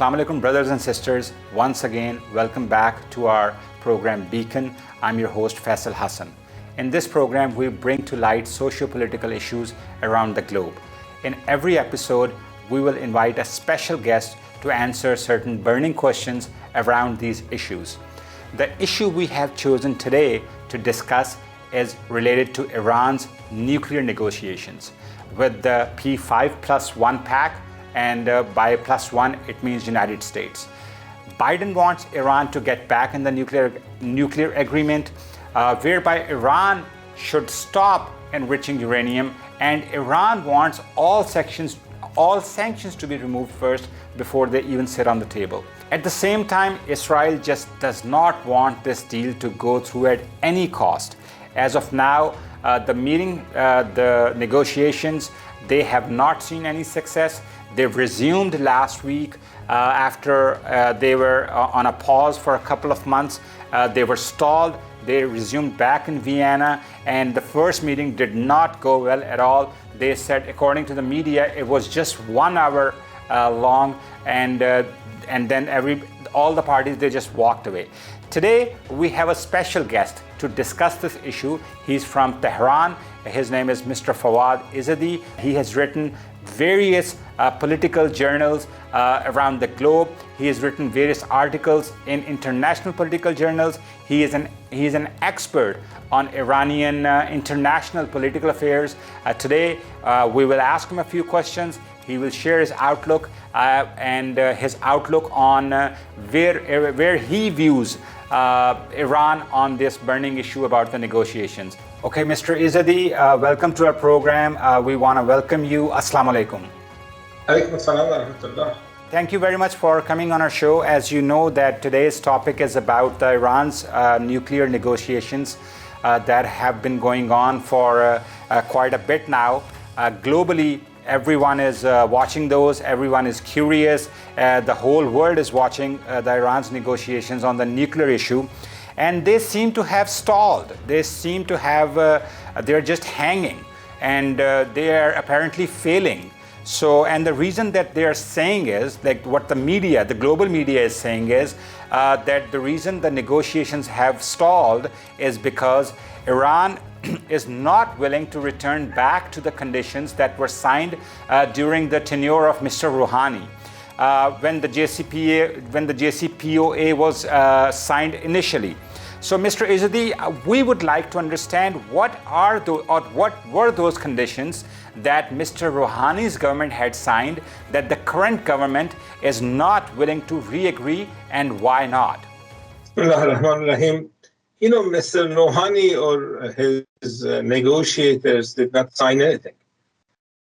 Assalamu alaikum, brothers and sisters. Once again, welcome back to our program Beacon. I'm your host Faisal Hassan. In this program, we bring to light socio-political issues around the globe. In every episode, we will invite a special guest to answer certain burning questions around these issues. The issue we have chosen today to discuss is related to Iran's nuclear negotiations with the P5+1 pact, and by +1 it means United States. Biden wants Iran to get back in the nuclear agreement, whereby Iran should stop enriching uranium, and Iran wants all sanctions to be removed first before they even sit on the table. At the same time, Israel just does not want this deal to go through at any cost. As of now, the negotiations, they have not seen any success. They've resumed last week after they were on a pause for a couple of months. They were stalled. They resumed back in Vienna, and the first meeting did not go well at all. They said, according to the media, it was just 1 hour long, and then all the parties, they just walked away. Today, we have a special guest to discuss this issue. He's from Tehran. His name is Mr. Fouad Izadi. He has written various political journals around the globe. He has written various articles in international political journals. He is an expert on Iranian international political affairs. Today, we will ask him a few questions. He will share his outlook and his outlook on where he views Iran on this burning issue about the negotiations. Okay, Mr. Izadi, welcome to our program. We want to welcome you. Assalamu alaikum. Alaikum assalam wa rahmatullah. Thank you very much for coming on our show. As you know, that today's topic is about Iran's nuclear negotiations that have been going on for quite a bit now. Globally, everyone is watching those. Everyone is curious. The whole world is watching the Iran's negotiations on the nuclear issue. And they seem to have stalled. They seem to have, they're just hanging, and they are apparently failing. So, and the reason that they are saying is, like what the media, the global media is saying is that the reason the negotiations have stalled is because Iran is not willing to return back to the conditions that were signed during the tenure of Mr. Rouhani. When the JCPOA was signed initially. So, Mr. Izadi, we would like to understand what were those conditions that Mr. Rouhani's government had signed that the current government is not willing to re-agree, and why not? Bismillahirrahmanirrahim. You know, Mr. Rouhani or his negotiators did not sign anything.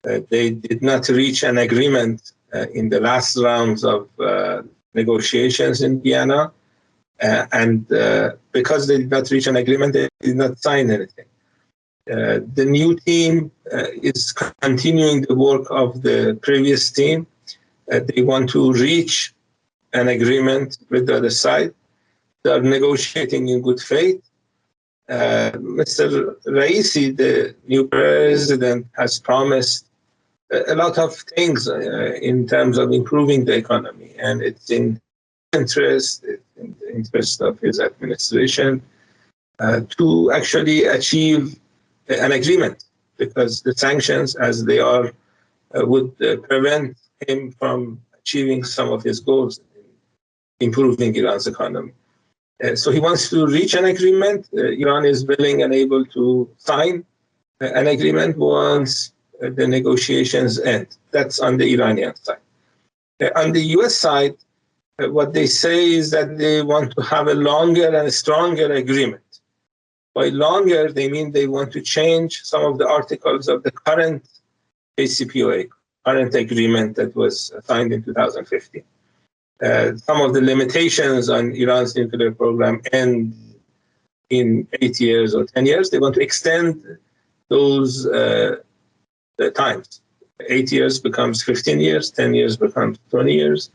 They did not reach an agreement in the last rounds of negotiations in Vienna. And because they did not reach an agreement, they did not sign anything. The new team is continuing the work of the previous team. They want to reach an agreement with the other side. They are negotiating in good faith. Mr. Raisi, the new president, has promised a lot of things in terms of improving the economy, and it's in the interest of his administration to actually achieve an agreement, because the sanctions as they are would prevent him from achieving some of his goals in improving Iran's economy. So he wants to reach an agreement. Iran is willing and able to sign an agreement once the negotiations end. That's on the Iranian side. On the US side, what they say is that they want to have a longer and stronger agreement. By longer, they mean they want to change some of the articles of the current JCPOA, current agreement that was signed in 2015. Some of the limitations on Iran's nuclear program end in 8 years or 10 years. They want to extend those times. 8 years becomes 15 years, 10 years becomes 20 years.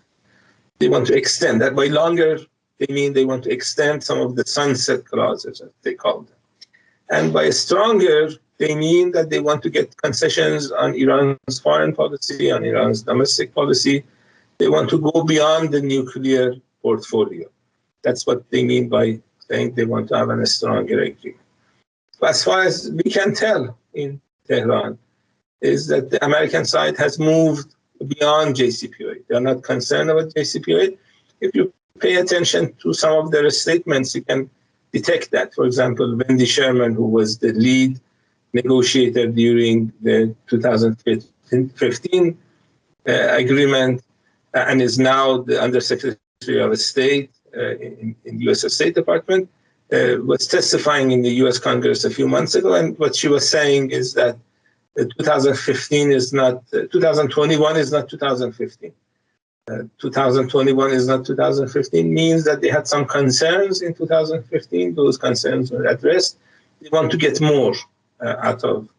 They want to extend that. By longer, they mean they want to extend some of the sunset clauses, as they call them. And by stronger, they mean that they want to get concessions on Iran's foreign policy, on Iran's domestic policy. They want to go beyond the nuclear portfolio. That's what they mean by saying they want to have a stronger agreement. As far as we can tell in Tehran, is that the American side has moved beyond JCPOA. They're not concerned about JCPOA. If you pay attention to some of their statements, you can detect that. For example, Wendy Sherman, who was the lead negotiator during the 2015 agreement and is now the Undersecretary of State in the U.S. State Department, was testifying in the U.S. Congress a few months ago. And what she was saying is that 2021 is not 2015. 2021 is not 2015 means that they had some concerns in 2015. Those concerns were addressed. They want to get more out of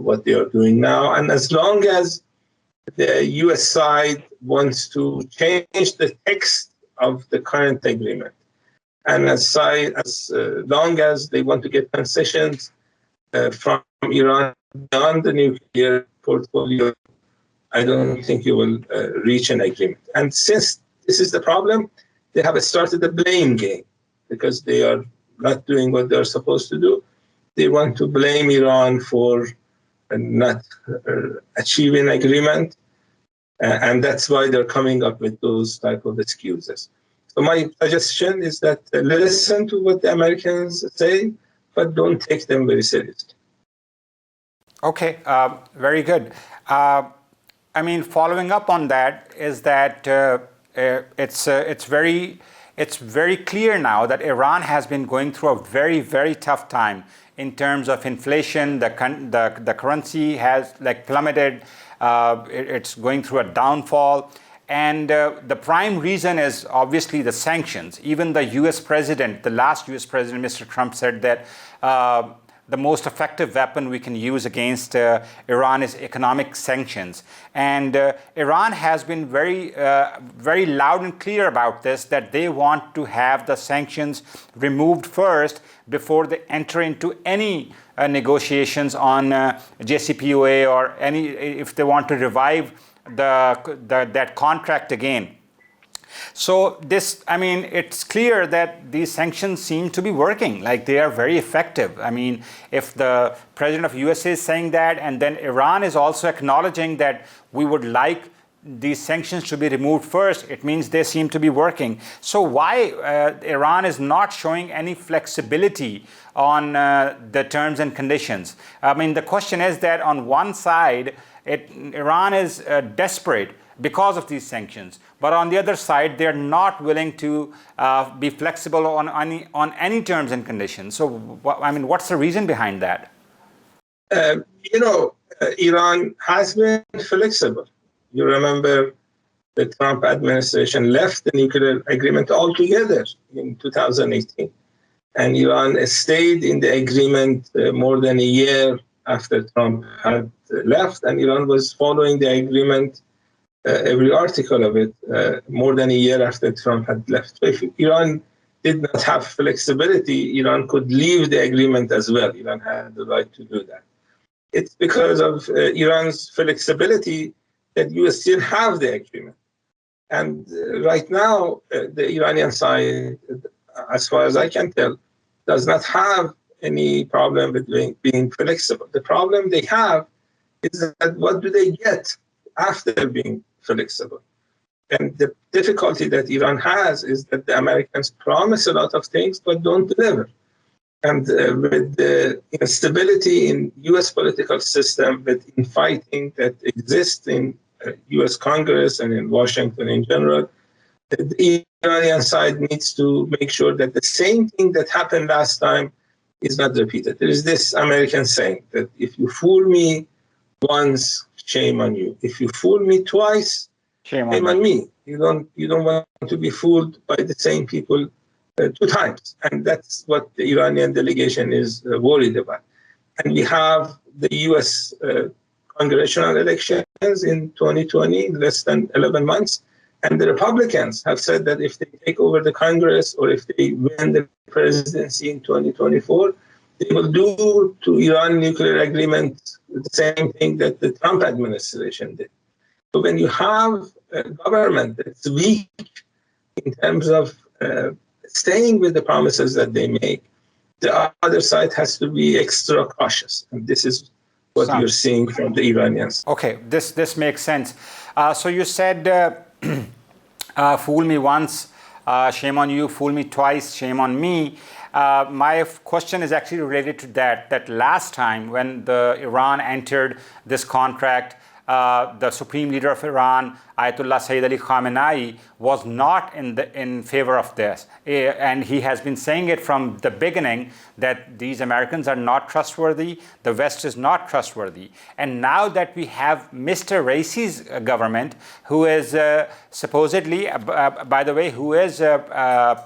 what they are doing now. And as long as the U.S. side wants to change the text of the current agreement, and as long as they want to get concessions from Iran beyond the nuclear portfolio, I don't think you will reach an agreement. And since this is the problem, they have started a blame game because they are not doing what they're supposed to do. They want to blame Iran for not achieving agreement, and that's why they're coming up with those type of excuses. So my suggestion is that listen to what the Americans say, but don't take them very seriously. Okay, very good. I mean, following up on that is that it's very clear now that Iran has been going through a very, very tough time in terms of inflation. The currency has plummeted. It's going through a downfall. And the prime reason is obviously the sanctions. Even the U.S. president, the last U.S. president, Mr. Trump, said that the most effective weapon we can use against Iran is economic sanctions. And Iran has been very loud and clear about this, that they want to have the sanctions removed first before they enter into any negotiations on JCPOA or if they want to revive that contract again. So it's clear that these sanctions seem to be working, they are very effective. I mean, if the president of USA is saying that, and then Iran is also acknowledging that we would like these sanctions to be removed first, it means they seem to be working. So why Iran is not showing any flexibility on the terms and conditions? I mean, the question is that on one side, Iran is desperate because of these sanctions, but on the other side, they're not willing to be flexible on any terms and conditions. So, what's the reason behind that? Iran has been flexible. You remember the Trump administration left the nuclear agreement altogether in 2018, and Iran stayed in the agreement more than a year after Trump had left, and Iran was following the agreement, every article of it, more than a year after Trump had left. So if Iran did not have flexibility, Iran could leave the agreement as well. Iran had the right to do that. It's because of Iran's flexibility that you still have the agreement. And right now, the Iranian side, as far as I can tell, does not have any problem with being flexible. The problem they have is that what do they get after being flexible? And the difficulty that Iran has is that the Americans promise a lot of things but don't deliver. And with the instability in U.S. political system, with infighting that exists in U.S. Congress and in Washington in general, the Iranian side needs to make sure that the same thing that happened last time is not repeated. There is this American saying that if you fool me once, shame on you. If you fool me twice, shame on me. You don't want to be fooled by the same people two times. And that's what the Iranian delegation is worried about. And we have the U.S. congressional elections in 2020, less than 11 months. And the Republicans have said that if they take over the Congress or if they win the presidency in 2024, they will do to Iran nuclear agreement the same thing that the Trump administration did. So when you have government that's weak in terms of staying with the promises that they make, the other side has to be extra cautious. And this is what you're seeing from the Iranians. Okay, this makes sense. So you said, fool me once, shame on you, fool me twice, shame on me. My question is actually related to that last time when Iran entered this contract, the supreme leader of Iran, Ayatullah Syed Khamenei, was not in favor of this. And he has been saying it from the beginning that these Americans are not trustworthy, the West is not trustworthy. And now that we have Mr. Raisi's government, who is supposedly, by the way, who is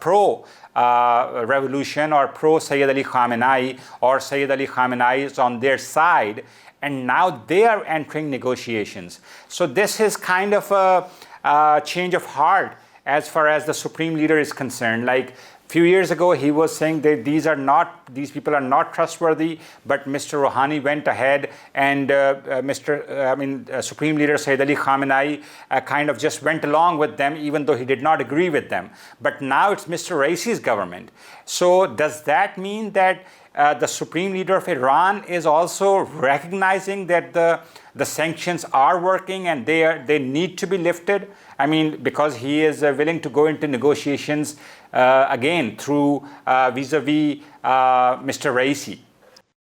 pro revolution or pro Syed Ali Khamenei, or Syed Ali Khamenei is on their side, and now they are entering negotiations. So this is kind of a change of heart as far as the supreme leader is concerned. Like a few years ago, he was saying that these people are not trustworthy, but Mr. Rouhani went ahead and Supreme Leader Syed Ali Khamenei kind of just went along with them, even though he did not agree with them. But now it's Mr. Raisi's government. So does that mean that the Supreme Leader of Iran is also recognizing that the sanctions are working and they need to be lifted? I mean, because he is willing to go into negotiations again through vis-a-vis Mr. Raisi.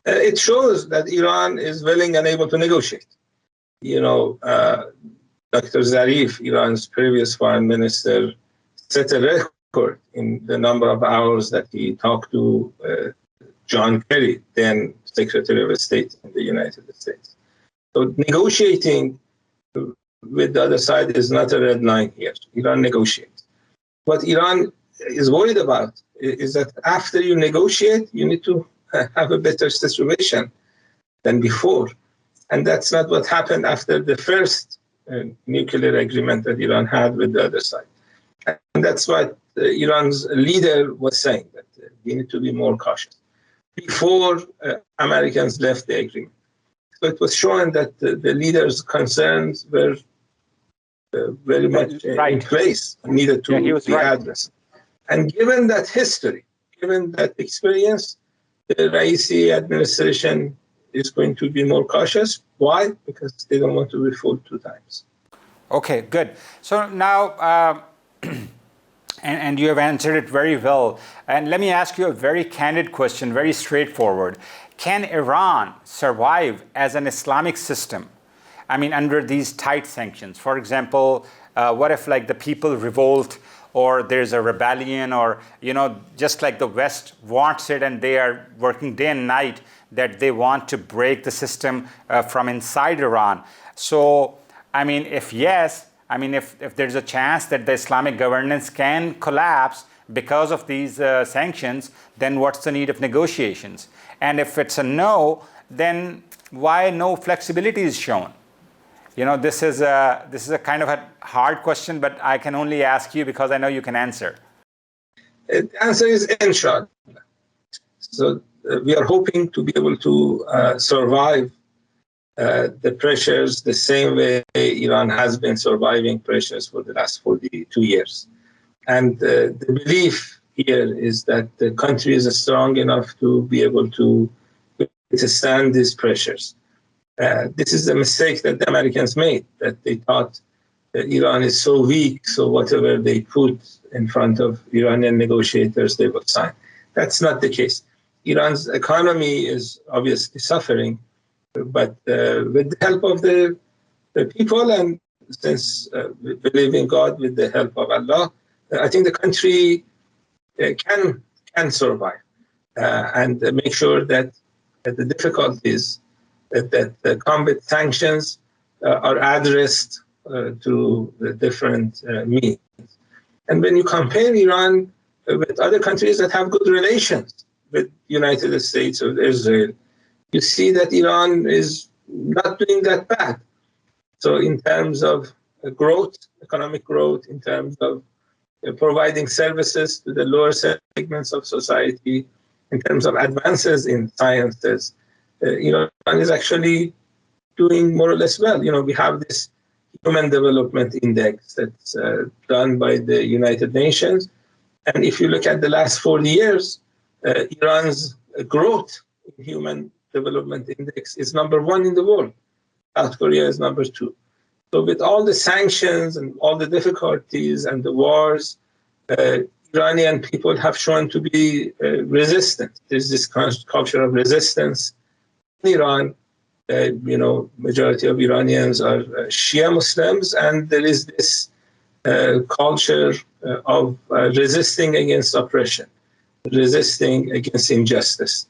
It shows that Iran is willing and able to negotiate. You know, Dr. Zarif, Iran's previous foreign minister, set a record in the number of hours that he talked to John Kerry, then Secretary of State in the United States. So negotiating with the other side is not a red line here. Iran negotiates. What Iran is worried about is that after you negotiate, you need to have a better situation than before. And that's not what happened after the first nuclear agreement that Iran had with the other side. And that's what Iran's leader was saying, that we need to be more cautious. Before Americans left the agreement. So it was shown that the leader's concerns were very much in place and needed to be addressed. And given that history, given that experience, the Raisi administration is going to be more cautious. Why? Because they don't want to be fooled two times. Okay, good. So now, and you have answered it very well. And let me ask you a very candid question, very straightforward. Can Iran survive as an Islamic system? I mean, under these tight sanctions? For example, what if like the people revolt, or there's a rebellion, or, you know, just like the West wants it and they are working day and night that they want to break the system from inside Iran. So, I mean, if yes, I mean, if there's a chance that the Islamic governance can collapse because of these sanctions, then what's the need of negotiations? And if it's a no, then why no flexibility is shown? You know, this is a kind of a hard question, but I can only ask you because I know you can answer. The answer is inshallah. So we are hoping to be able to survive the pressures the same way Iran has been surviving pressures for the last 42 years. And the belief here is that the country is strong enough to be able to withstand these pressures. This is the mistake that the Americans made, that they thought that Iran is so weak, so whatever they put in front of Iranian negotiators, they will sign. That's not the case. Iran's economy is obviously suffering, but with the help of the people, and since we believe in God, with the help of Allah, I think the country can survive and make sure that the difficulties that come with sanctions are addressed to the different means. And when you compare Iran with other countries that have good relations with the United States or Israel, you see that Iran is not doing that bad. So in terms of growth, economic growth, in terms of providing services to the lower segments of society, in terms of advances in sciences, Iran is actually doing more or less well. You know, we have this Human Development Index that's done by the United Nations. And if you look at the last 40 years, Iran's growth in Human Development Index is number one in the world. South Korea is number two. So with all the sanctions and all the difficulties and the wars, Iranian people have shown to be resistant. There's this culture of resistance in Iran. Majority of Iranians are Shia Muslims, and there is this culture of resisting against oppression, resisting against injustice.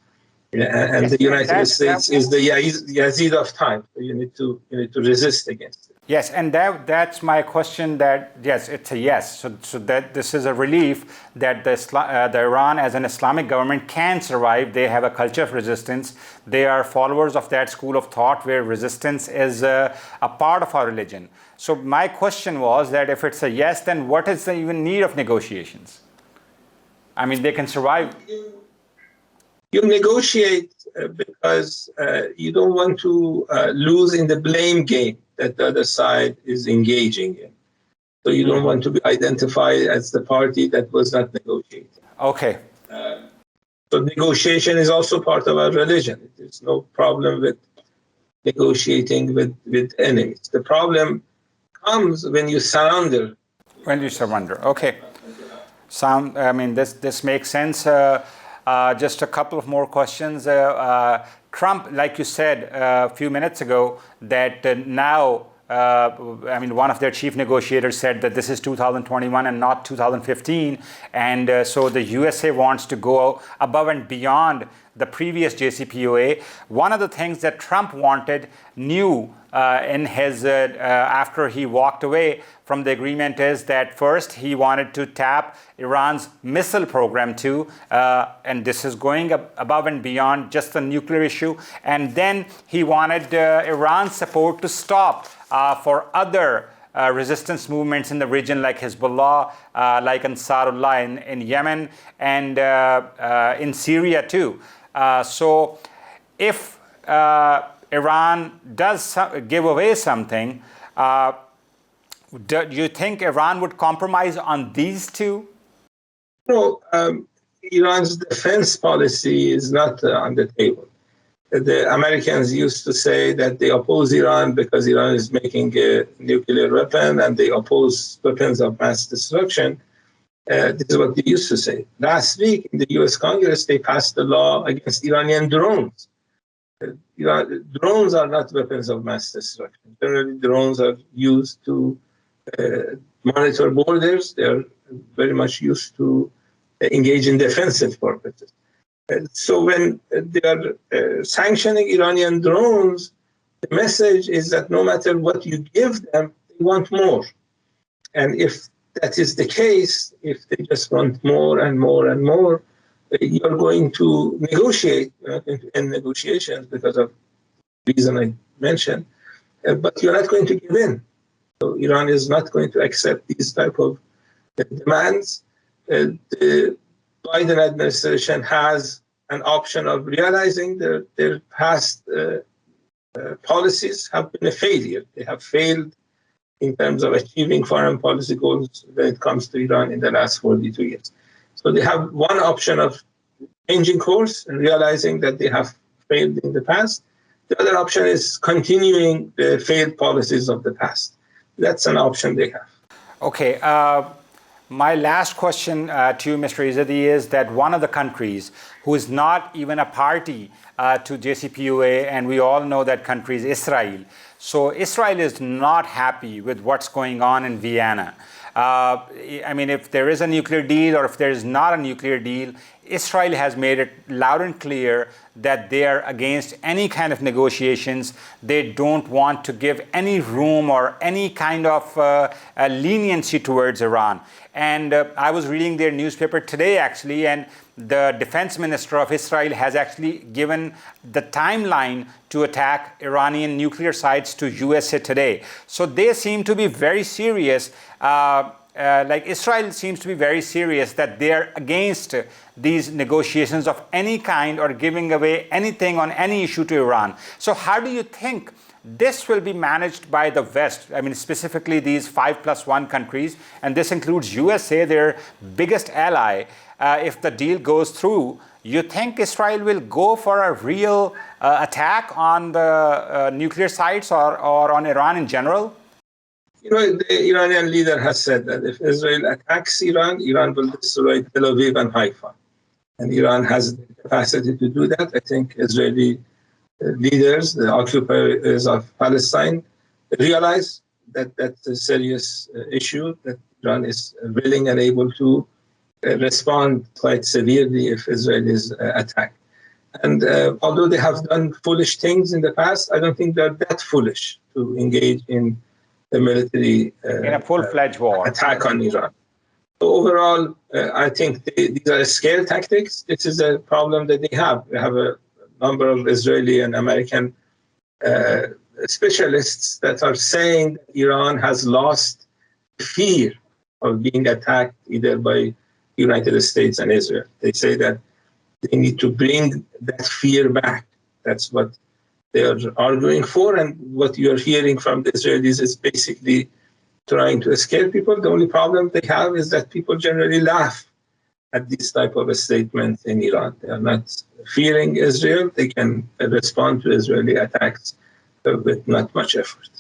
And the United States is the Yazid of time. So you need to resist against it. Yes, and that's my question. That yes, it's a yes. So that this is a relief that the Iran as an Islamic government can survive. They have a culture of resistance. They are followers of that school of thought where resistance is a part of our religion. So my question was that if it's a yes, then what is the even need of negotiations? I mean, they can survive. You negotiate because you don't want to lose in the blame game that the other side is engaging in. So you don't want to be identified as the party that was not negotiating. Okay. So negotiation is also part of our religion. There's no problem with negotiating with enemies. The problem comes when you surrender. When you surrender. Okay. This makes sense. Just a couple of more questions. Trump, like you said a few minutes ago, that now, one of their chief negotiators said that this is 2021 and not 2015. And so the USA wants to go above and beyond the previous JCPOA. One of the things that Trump wanted new in his after he walked away from the agreement is that first he wanted to tap Iran's missile program too, and this is going above and beyond just the nuclear issue. And then he wanted Iran's support to stop for other resistance movements in the region like Hizbullah, like Ansarullah in Yemen, and in Syria too. So if Iran does give away something, do you think Iran would compromise on these two? No, Iran's defense policy is not on the table. The Americans used to say that they oppose Iran because Iran is making a nuclear weapon and they oppose weapons of mass destruction. This is what they used to say. Last week in the US Congress, they passed a law against Iranian drones. Drones are not weapons of mass destruction. Generally, drones are used to monitor borders. They are very much used to engage in defensive purposes. So when they are sanctioning Iranian drones, the message is that no matter what you give them, they want more. And if that is the case, if they just want more and more and more, you're going to negotiate, you're not going to end negotiations because of the reason I mentioned, but you're not going to give in. So Iran is not going to accept these type of demands. The Biden administration has an option of realizing their past policies have been a failure. They have failed in terms of achieving foreign policy goals when it comes to Iran in the last 42 years. So they have one option of changing course and realizing that they have failed in the past. The other option is continuing the failed policies of the past. That's an option they have. Okay. My last question to you, Mr. Izadi, is that one of the countries who is not even a party to JCPOA, and we all know that country is Israel. So Israel is not happy with what's going on in Vienna. If there is a nuclear deal or if there is not a nuclear deal, Israel has made it loud and clear that they are against any kind of negotiations. They don't want to give any room or any kind of leniency towards Iran. And I was reading their newspaper today, actually, and the defense minister of Israel has actually given the timeline to attack Iranian nuclear sites to USA today. So they seem to be very serious. Israel seems to be very serious that they're against these negotiations of any kind or giving away anything on any issue to Iran. So how do you think this will be managed by the West. I mean, specifically these 5+1 countries, and this includes USA, their biggest ally. If the deal goes through, you think Israel will go for a real attack on the nuclear sites or on Iran in general? The Iranian leader has said that if Israel attacks Iran, Iran will destroy Tel Aviv and Haifa. And Iran has the capacity to do that. I think Israeli leaders, the occupiers of Palestine, realize that that's a serious issue, that Iran is willing and able to respond quite severely if Israel is attacked. And although they have done foolish things in the past, I don't think they're that foolish to engage in the military in a full-fledged war attack on Iran. So overall, I think these are scare tactics. This is a problem that they have. They have a number of Israeli and American specialists that are saying that Iran has lost fear of being attacked either by United States and Israel. They say that they need to bring that fear back. That's what they are arguing for, and what you're hearing from the Israelis is basically trying to scare people. The only problem they have is that people generally laugh at this type of a statement in Iran. They are not fearing Israel. They can respond to Israeli attacks with not much effort.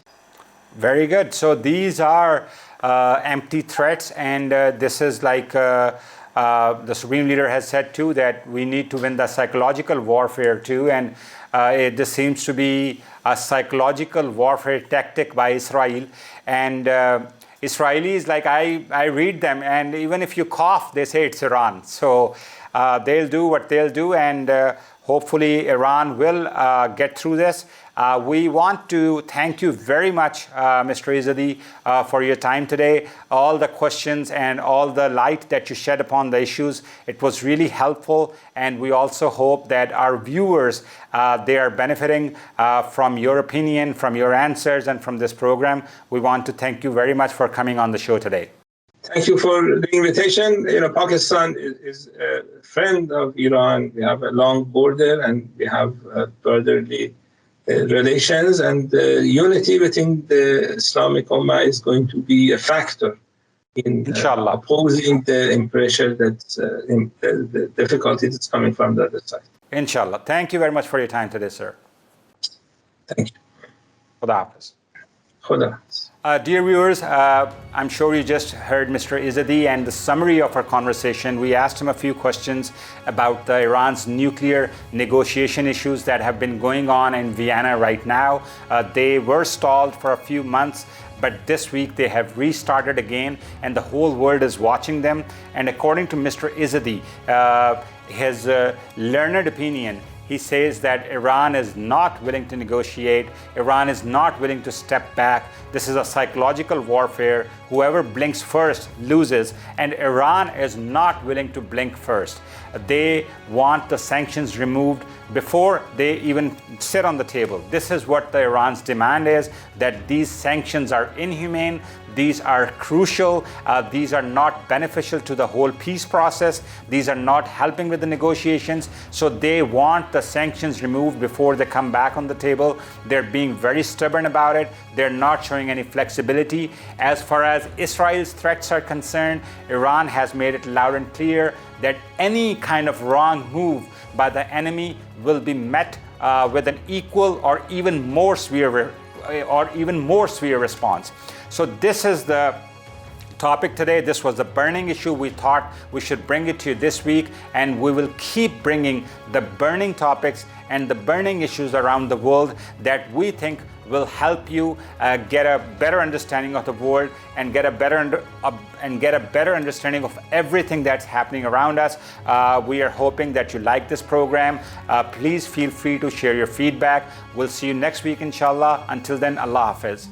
Very good. So these are empty threats, and this is like the Supreme Leader has said too, that we need to win the psychological warfare too, and this seems to be a psychological warfare tactic by Israel. And Israelis, like I read them, and even if you cough, they say it's Iran. So they'll do what they'll do, and hopefully Iran will get through this. We want to thank you very much, Mr. Izadi, for your time today. All the questions and all the light that you shed upon the issues, it was really helpful. And we also hope that our viewers, they are benefiting from your opinion, from your answers, and from this program. We want to thank you very much for coming on the show today. Thank you for the invitation. Pakistan is a friend of Iran. We have a long border, and we have brotherly relations, and unity within the Islamic Ummah is going to be a factor in opposing the pressure that's the difficulty that's coming from the other side. Inshallah. Thank you very much for your time today, sir. Thank you. Khuda Hafiz. Khuda Hafiz. Dear viewers, I'm sure you just heard Mr. Izadi and the summary of our conversation. We asked him a few questions about Iran's nuclear negotiation issues that have been going on in Vienna right now. They were stalled for a few months, but this week they have restarted again, and the whole world is watching them. And according to Mr. Izadi, his learned opinion, he says that Iran is not willing to negotiate. Iran is not willing to step back. This is a psychological warfare. Whoever blinks first loses, and Iran is not willing to blink first. They want the sanctions removed before they even sit on the table. This is what the Iran's demand is, that these sanctions are inhumane, these are crucial, these are not beneficial to the whole peace process, these are not helping with the negotiations, so they want the sanctions removed before they come back on the table. They're being very stubborn about it. They're not showing any flexibility. As far as Israel's threats are concerned, Iran has made it loud and clear that any kind of wrong move by the enemy will be met with an equal or even more severe response. So this is the topic today. This was the burning issue. We thought we should bring it to you this week, and we will keep bringing the burning topics and the burning issues around the world that we think will help you get a better understanding of the world and get a better understanding of everything that's happening around us. We are hoping that you like this program. Please feel free to share your feedback. We'll see you next week, inshallah. Until then, Allah Hafiz.